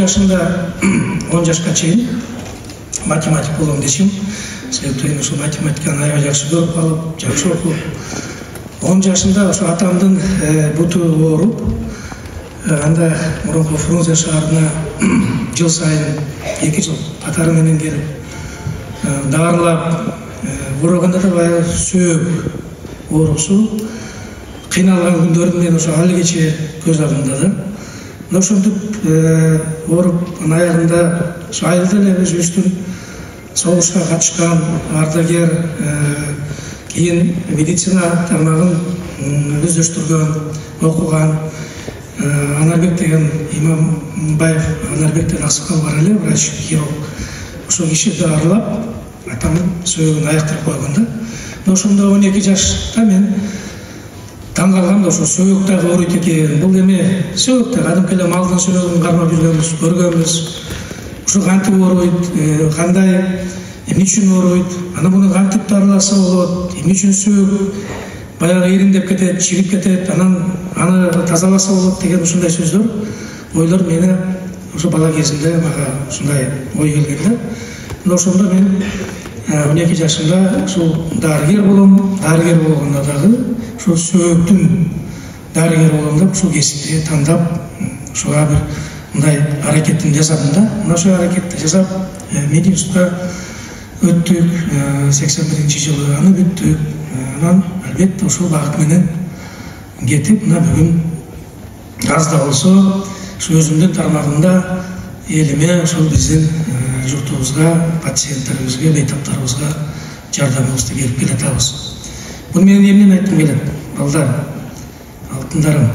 жашында 10 жашка чейин математик болом дешим. Себептен ошо математиканы аябай жакшы көрүп калып, жакшы окуп, 10 жашында ошо атамдын буту ооруп, анда мурунку Фрунзе шаарына жыл сайын 2 жыл катары менен келип дарылап, оорогондо да баягы сөөк оорусу, кыйналган күндөрүмдөн ошо али кече көз алдымда да. Ошентип ооруп, аягында ошо айылда эле өзүбүздүн согушка катышкан ардагер, кийин медицина тармагын өздөштүргөн, окуган Анарбек деген Имамбаев, Анарбек деген аксакал бар эле, врач, хирург. Ошол киши дарылап, атамдын сөөгүн аяктырып койгон да. Ошондо 12 жашта мен таң калгам да, ошо сөөк дагы ооруйт экен. Бул эме сөөк да кадимки эле малдын сөөөгүн кармап жүргөнбүз, көргөнбүз. Ошо кантип ооруйт, кандай, эмне үчүн ооруйт, ана муну кантип дарыласа болот, эмне үчүн сөөк баягы ириндеп кетет, чирип кетет, анан аны тазаласа болот деген ушундай сөздөр, ойлор мени ошо бала кезимде мага ушундай ой келген да. Ошондо мен 12 жашымда ушул дарыгер болом, дарыгер болгондо дагы ушул сөөктүн дарыгер болом деп ушул кесипти тандап, ушуга бир мындай аракетин жасадым да. Ошол аракетти жасап, мединститутка өттүк, 81-жылы аны бүттүк. Анан албетте ушул багыт менен кетип, мына бүгүн аз да болсо өзүмдүн тармагымда элиме, ошол биздин журтубузга, пациенттерибизге, бейтаптарыбызга жардамыбызды берип келатабыз. Бул менен эмнени айткым келет? Балдар, алтындарым,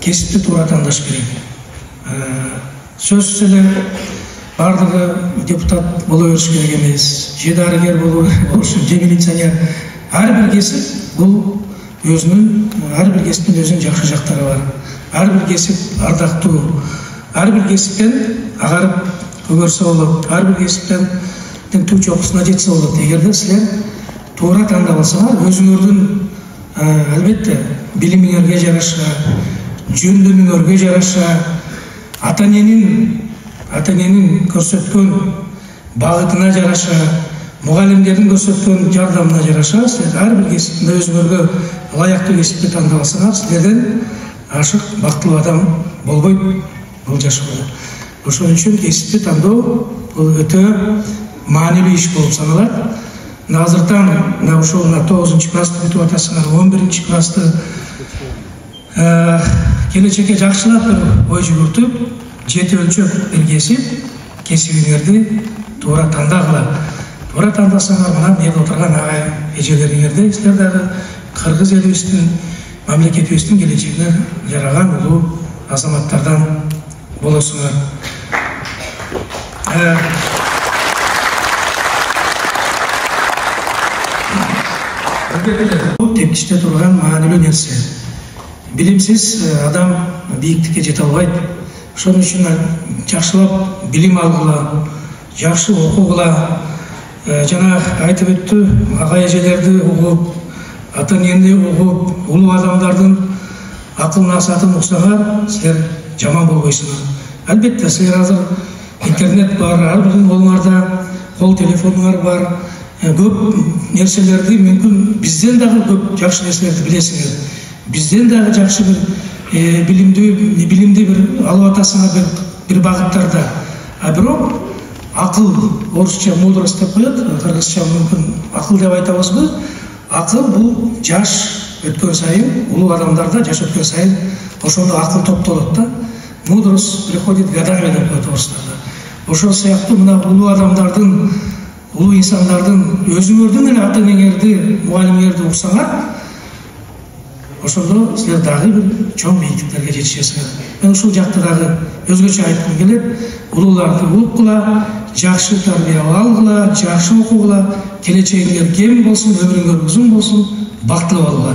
кесипти туура тандаш керек. Сөзсүз эле бардыгы депутат боло бериш керек эмес, же дарыгер болушу, же милиционер. Ар бир кесип бул өзүнүн, ар бир кесиптин өзүнүн жакшы жактары бар. Ар бир кесип ардактуу, ар бир кесиптен агарып көгөрсө болот, ар бир кесиптен туу чокусуна жетсе болот. Эгерде силер туура тандап алсаңар, өзүңөрдүн албетте билимиңерге жараша, жөндөмүңөргө жараша, ата-эненин көрсөткөн багытына жараша, мугалимдердин көрсөткөн жардамына жараша, силер ар бир кесиптин өзүңөргө ылайыктуу кесипти тандап алсаңар, силерден ашык, бактылуу адам болбойт бул жашоодо. Ошон үчүн кесипти тандоо бул өтө маанилүү иш болуп саналат. Азыртан ушул 9-классты бүтүп атасыңар, 11-классты келечекке жакшылап бир ой жүгүртүп, жети өлчөп бир кесибиңерди туура тандагыла. Туура тандасаңар, мына мен отурган агай эжелериңерди силер дагы кыргыз элибиздин, мамлекетибиздин келечегине жараган улуу азаматтардан болосуңар. Тепкичте турган маанилүү нерсе. Билимсиз адам бийиктикке жете албайт. Ошон үчүн жакшылап билим алгыла, жакшы окугула. Жана айтып өттү, агай эжелерди угуп, ата-энени угуп, улуу адамдардын акыл насаатын уксаңар, силер жаман болбойсуңар. Албетте силер азыр интернет бар, ар бириңердин колуңарда кол телефонуңар бар. Көп нерселерди мүмкүн бизден дагы көп жакшы нерселерди билесиңер. Бизден дагы жакшы бир билимди бир алып атасыңар бир багыттарда. Бирок акыл, орусча мудрость деп коет, кыргызча мүмкүн акыл деп айтабызбы? Акыл бул жаш өткөн сайын, улуу адамдарда жаш өткөн сайын ошондо акыл топтолот да. Мудрость приходит годами деп коет орустарда. Ошол сыяктуу мына улуу адамдардын, улуу инсандардын өзүңөрдүн эле ата-энеңерди, мугалимиңерди уксаңар, ошондо силер дагы бир чоң бийиктиктерге жетишесиңер. Мен ушул жакта дагы өзгөчө айткым келет, улууларды уккула, жакшы тарбия алгыла, жакшы окугула, келечегиңер кем болсун, өмүрүңөр узун болсун, бактылуу болгула.